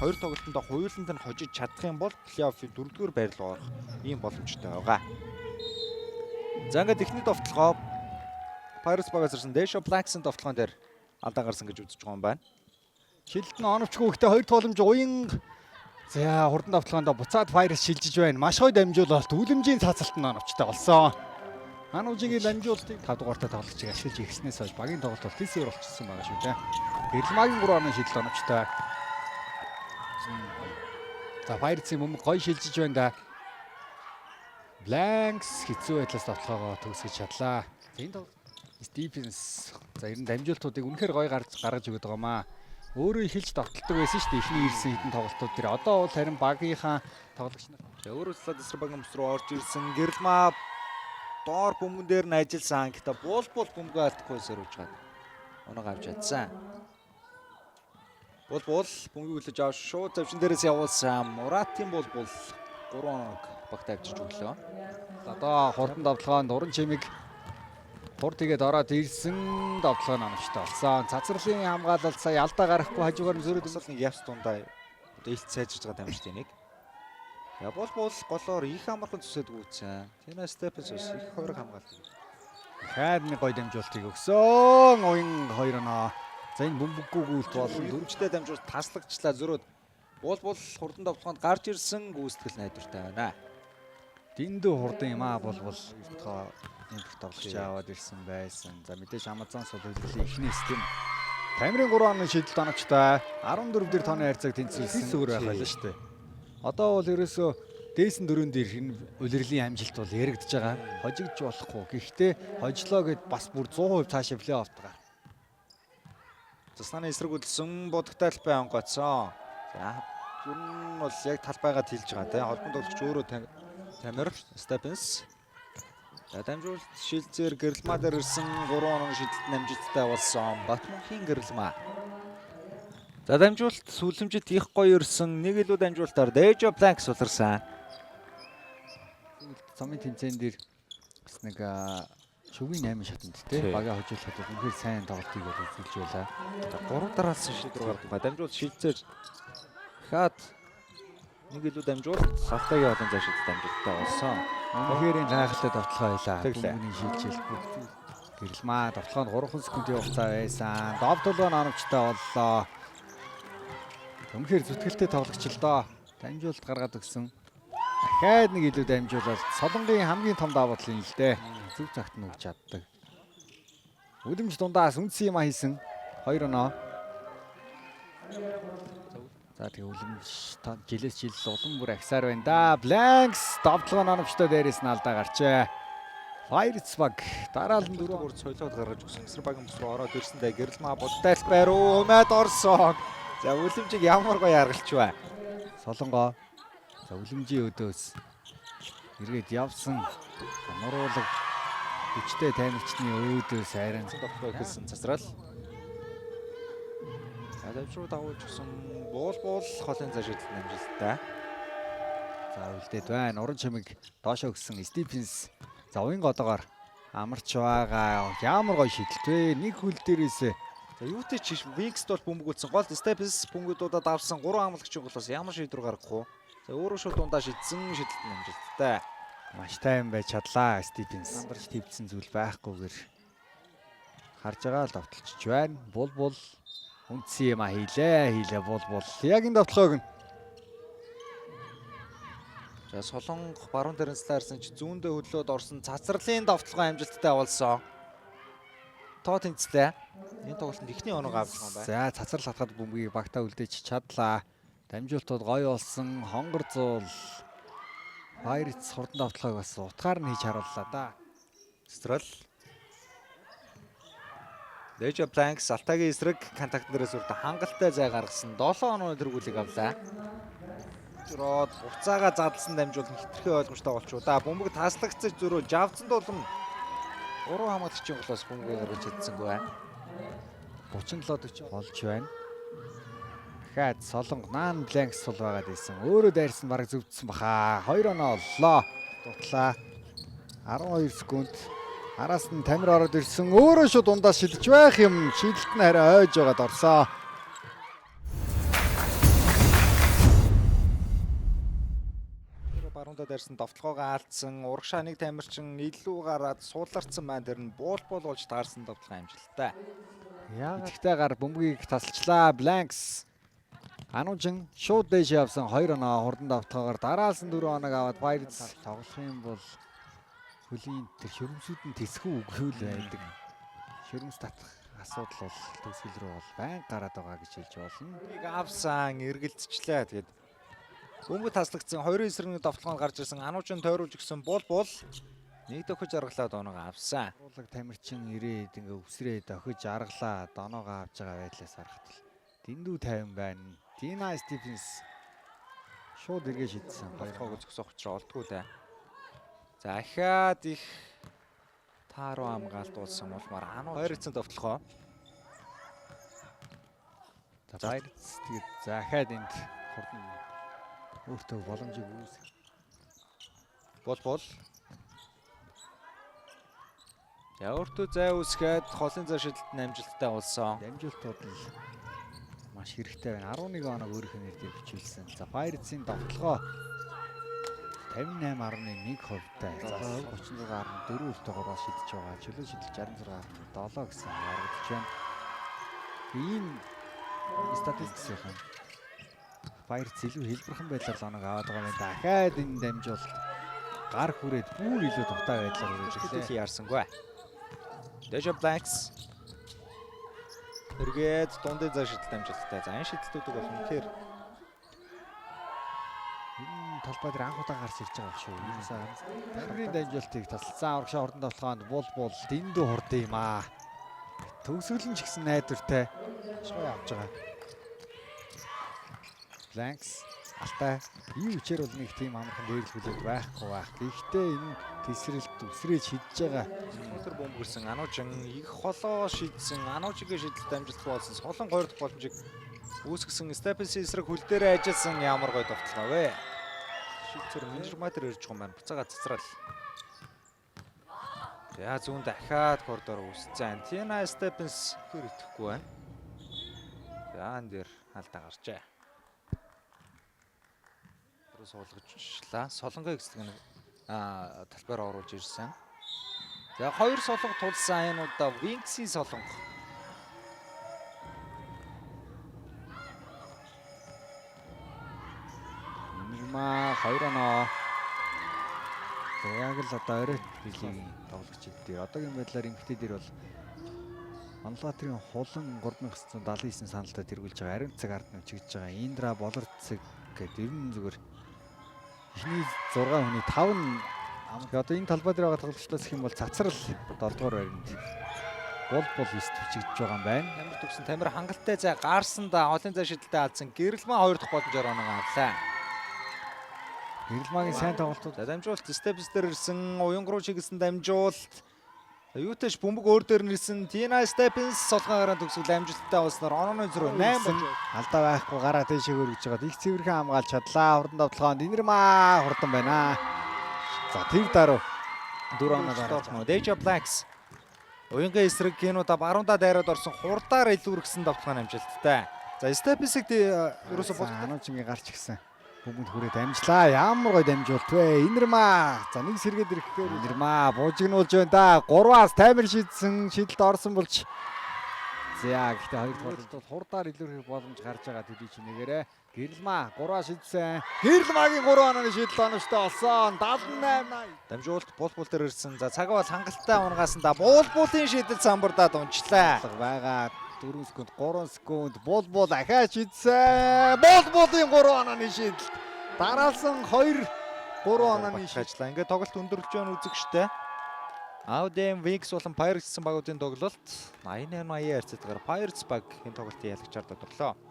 хоёр тоглолтонд хуйланд нь хожиж чадах юм бол плей-оффын 4-р байр руу орох ийм боломжтой байгаа. За ингээд эхний товтлогоо Pirates багаас ирсэн Desho Blacks-ын товтлогоон дээр алдаа гарсан гэж үзэж байгаа юм байна. Шилдэн оновчгүй ихтэй хоёр тогломж уян за хурдан товтлогоонд буцаад Pirates шилжиж байна. Маш гоё дамжуулалт үлэмжийн цацалтанд оновчтой болсон. Анужигийн дамжуулалтыг 5 дугаартай тоглогчийг ашиглаж ирснээс хойш багийн тоглолт бол хийсээр болчихсон байгаа шүү дээ. Гэрэлмагийн 3 оны шидэл оновчтой. За Pirates-ийн мөмг гоё шилжиж байна да. Blanks хэцүү байдлаас тоглохоо төгсгөж чадлаа. Энэ тоглолт Stevens за ер нь дамжуултуудыг үнэхээр гоё гаргаж өгöd байгаамаа. Өөрөө эхэлж давталдаг байсан шүү дээ. Эхний ирсэн хэдэн тоглолтууд дээр. Одоо бол харин багийнхаа тоглогч нар. За өөрөө эсрэг багийн өмс рүү орж ирсэн Гэрэлмаа доор бөмбөн дээр нь ажилласан. Гэхдээ буул бөмбөгөө алдахгүй сэрүүлж чад. Оног авч чадсан. Буул бөмбөгийг хүлээж авч шууд завшин дээрээс явуулсан. Муратын буул 3 оног багт авчиж өглөө. Одоо хурдан давталгаанд уран чимэг хур тэгээд ороод ирсэн давталгаа намжтай болсон. Цацралын хамгаалалт сая алдаа гарахгүй хажуугаар зөрөөд бас нэг явц дундаа одоо илт сайжирж байгаа дамжтай нэг. Я бол голоор их амархан зүсэд гүйцэн. Тина Степенс их хоёр хамгаалсан. Хаад нэг гоё дамжуултыг өгсөн. Уян 2 оноо. За энэ бөмбөггүй гүйлт болон дөрвчтэй дамжуулт таслагчлаа зөрөөд буул хурдан давталгаанд гарч ирсэн гүйцэтгэл найдвартай байна. Дэндүү хурдан юм аа бол энэ тоглогч аваад ирсэн байсан. За мэдээж Amazon сул үйлдвэрлэлийн эхнээс тийм. Тамирын 3 оны шидэлт оновчтой 14 дээр тооны хайрцаг тэнцвэрсэн зүгээр байх байлаа шүү дээ. Одоо бол ерөөсөө дээсэн дөрөв дээр энэ улирлын амжилт бол яригдж байгаа. Хожигдж болохгүй. Гэхдээ хожлоо гэд бас бүр 100% цаашаа плей-оффт гар. Заснаны эсрэг үлдсэн бодогтой талбай онгоцсон. За ер нь бол яг талбайгаа тэлж байгаа тийм. Холбон тоглогч өөрөө Тамир Степенс. За дамжуулт шилзээр Гэрэлмаа дээр ирсэн 3 оноо шидэлт намжиттай болсон. Батмунхийн Гэрэлмаа. За дамжуулт сүлэмжит их гоё ирсэн. Нэг илүү дамжуултаар Desho Blacks уларсан. Цомын тэмцээн дээр бас нэг шүгийн 8 шатанд тий багаа хожуулахад үнэхээр сайн тоглолтыг үзүүлж байлаа. 3 дараалсан шийдвэр гаргав. Дамжуулт шилзээр хаад нэг илүү дамжуулт Салтагийн олон зашид дамжуулттай болсон. Үнэхээр гайхалтай давталгаа байлаа. Бүгний шилжилт бүгд Гэрэлмаа давталгаанд 3 секундын хугацаа байсан. Довтлогоо оновчтой боллоо. Үнэхээр зүтгэлтэй тоглогч л доо. Дамжуулт гаргаад өгсөн. Дахиад нэг илүү дамжуулаад Солонгийн хамгийн том давуу тал нь л дээ. Зүг цагт нь өгч чаддаг. Үлэмж дундаас үндсэн юм хийсэн 2 оноо. За тэгээ үлэмж жилээс жил улам бүр агсаар байна да. Blanks довтлогоо оновчтой дээрээс нь алдаа гарчээ. Pirates баг дараалан 4 өөр цойлоод гаргаж өгсөн. Эсрэг багийн өмс рүү ороод ирсэндээ Гэрэлмаа бодтой талбай руу умаад орсон. За үлэмжийг ямар гоё аргалч бай. Солонгоо. За үлэмжийн өдөөс эргээд явсан. Нуруулаг хүчтэй таймирчны өөдөөс айран тоглох гэсэн цацрал. Адавчруу давуулж өгсөн буул холын цаашид намжилттай. За үлдээд байна. Уран чимэг доошоо өгсөн Stevens. За уян годогоор амарч байгаа. Ямар гоё шидэлт вэ? Нэг хөл дээрээс за юутэй чиш Wings бол бөмбөгүүлсэн. Гол Stevens бөмбөгүүдүүдэд авсан 3 амлагчийн голоос ямар шийдвэр гаргах вэ? За өөрөө шууд дундаа шидсэн шидэлт намжилттай. Маш тайван байж чадлаа Stevens. Амарч твцсэн зүйл байхгүйгээр харж байгаа л давталчж байна. Буул үндсэн юм хийлээ буул. Яг энэ давталгааг нь. За Солонго баруун тэрэнслээрсэн чи зүүндээ хөдлөөд орсон цацралын давталгаа амжилттай болсон. Тоо тэнцлээ. Энэ тоглолтод ихний оног авсан юм байна. За цацрал хатгаад бөмбөгийг багтаа үлдээж чадлаа. Дамжуултууд гоё болсон. Хонгор зуул. Pirates хурдан давталгааг бас утгаар нь хийж харууллаа да. Страл. Desho Blacks Алтагийн эсрэг контакт дээрээс үрдэ хангалттай зай гаргасан 7 оноо тэргүүлэг авлаа. Зөрөөд буцаага задлсан дамжуул хитрхи ойлгомжтой болчихоо да. Бөмбөг таслагцж зөрөө жавцсан дулам 3 хамгаалагчийн голоос бөмбөгийг гаргаж чадсангүй байна. 37-40 болж байна. Дахиад Солонго Naan Blanks сул байгаад байсан. Өөрөө дайрсан бараг зөвдсөн баха. 2 оноо оллоо. Дутлаа. 12 секунд. Араас нь Тамир ороод ирсэн. Өөрөө шууд дундаас шилж байх юм. Шилэлт нь арай ойж байгаад орсоо. баруунда дайрсан довтлогоогоо алдсан. Урагшаа нэг тамирчин илүү гараад сууларцсан маань тэр нь болж таарсан довтлогоо амжилттай. Итгэвтэй гар бөмбөгийг тасалчлаа. Blanks. Анужин шууд дэш явсан 2 оноо хурдан давтахаар дараалсан 4 оног аваад Pirates тоглох юм бол хөлийн тэр шөрөмсүүд нь тэсхүү өгөөл байдаг. Шөрөмс татах асуудал бол төгсгөл рүү бол байн гараад байгаа гэж хэлж болно. Нэг авсан эргэлцчлээ. Тэгээд бөмбөг таслагдсан 2 эсрэг довтлогоо гарч ирсэн. Анужин тойруулж өгсөн бол нэг дөхөж аргалаад оног авсан. Уулаг тамирчин ирээд ингээ өвсрээ дохиж аргалаа доноогоо авч байгаа байдлаас харахад дэндүү 50 байна. Dina Stephens шууд эргээ шийдсэн. Довтлогоог зөксөх учраас олдгүй дээ. За ахаад их тааруу хамгаалдуулсан болмаар Ануж 2 эцэн довтлогоо. За Pirates тэгээд захаад энд хурдан өөртөө боломжийг үүсгэх. Бол. За өөртөө зай үүсгээд холын зай шидэлт амжилттай болсон. Амжилтууд нь маш хэрэгтэй байна. 11 оног өөрийнх нь нэрээр бичүүлсэн. За Pirates-ийн довтлогоо 58.1%-тай. За 36.4%-тэй гороо шидэж байгаа. Чөлөө шидэлж 66.7 гэсэн ярагдж байна. Ийм статистикийн Pirates илүү хэлбэрхэн байдлаар оног аваад байгаа юм. Дахиад энэ дамжуулалт гар хүрээд бүр илүү дутаа байдлаар үргэлжлүүлээ. Яарсангүй. Deja Blanks эргээд дундын зай шидэлт амжилттай. За энэ шидэлтүүдийг бол үнэхээр энэ талбай дээр анх удаа гарч ирж байгаа шүү. Юусаа тархины дамжуултыг тасалсан урагшаа хурдан тоглоход бол дэндүү хурд юм аа. Төгсгөл нь ч гэсэн найдвартай шой авч байгаа. Blanks алтай ийм үчээр бол нэг тийм амархан дээрлүүлээд байхгүй байх. Гэхдээ энэ тесрэлт үсрээж шидэж байгаа. өндөр бөмбөрсөн Анужин их холоо шидсэн. Анужигийн шидэлт амжилттай болсон. Солон 2 дахь боломжийг үүсгэсэн. Stephens эсрэг хөл дээрээ ажилласан ямар гоё довтлоо вэ? Шидцэр Минжматер ирж байгаа юм байна. Буцаага цацрал. За зүүн дахиад коридор үүсцэн. Dina Stephens хэр итгэхгүй байна. За энэ дээр алдаа гарчээ. Суулгачлаа. Солонгой гэсдэг нь талбайраа оруулж ирсэн. За 2 солонго тулсан энэ удаа Wings-ийн солонго. Нэрмаа 2 оноо. Яг л одоо оройт биелийн тоглогч дээр одоогийн байдлаар эмэгтэйдэр бол Манлатрын хулан 3979 саналтай тэргүүлж байгаа. Ариун цаг ард нь чигж байгаа. Индра Болорцэг гэдэг ер нь зүгээр эхний 6 хүний 5 нь одоо энэ талбай дээр байгаа тоглогчлоос их юм бол цацрал 7 дугаар байранд бол 9 бичигдэж байгаа юм байна. Тамир төгсөн Тамир хангалттай зай гарсан да олон зай шидэлтэй алдсан. Гэрэлмаа 2 дахь боломжоор оноо авлаа. Гэрэлмаагийн сайн тоглолтууд дамжуулалт Stephens дээр ирсэн уян руу чиглэсэн дамжуулалт. Юутэш бөмбөг өөр дээр нэрсэн Dina Stephens солгоогоор төгсгөл амжилттай болсноор онооны зөрөө 8 алдаа байхгүй гараа дэшээ өргөж байгаа. Их цэвэрхэн хамгаалж чадлаа. Хурдан давталгаанд Инэрмаа хурдан байна. За тэр дараа 4 оноо гараад Deja Blanks уянгийн эсрэг кинода баруунда дайраад орсон хурдаар илүүргэсэн давталгааны амжилттай. За Stephens-ийг ерөөсө бол Анужингийн гарч гисэн. Бөмбөг хүрээд амжлаа. Ямар гоё дамжуулт вэ? Инэрмаа. За нэг сэргээд ирэхээр Инэрмаа буужигнуулж байна да. 3-аас Тамир шидсэн. Шидэлд орсон болж. За гэхдээ хоёр тоглолт бол хурдаар илүүрхэх боломж гарч байгаа төдий чи нэгээрээ. Гэрэлмаа 3-аас шидсэн. Гэрэлмаагийн 3 онооны шидэл оновчтой болсон. 78-80. дамжуулалт бул дээр ирсэн. За цаг бол хангалттай унгаасан да. Буулын шидэл самбардаад унчлаа. Байгаа 4 секунд 3 секунд бул ахаа шидсэн. Буулын 3 онооны шидэл. Дараалсан 2 3 онооны шидэл. Ингээд тоглолт өндөрлж байгаа үзэгчтэй. Audem Wings болон Pirates гэсэн багуудын тоглолт 88-80 харьцаатгаар Pirates баг энэ тоглолтын ялагчаар тодорлоо.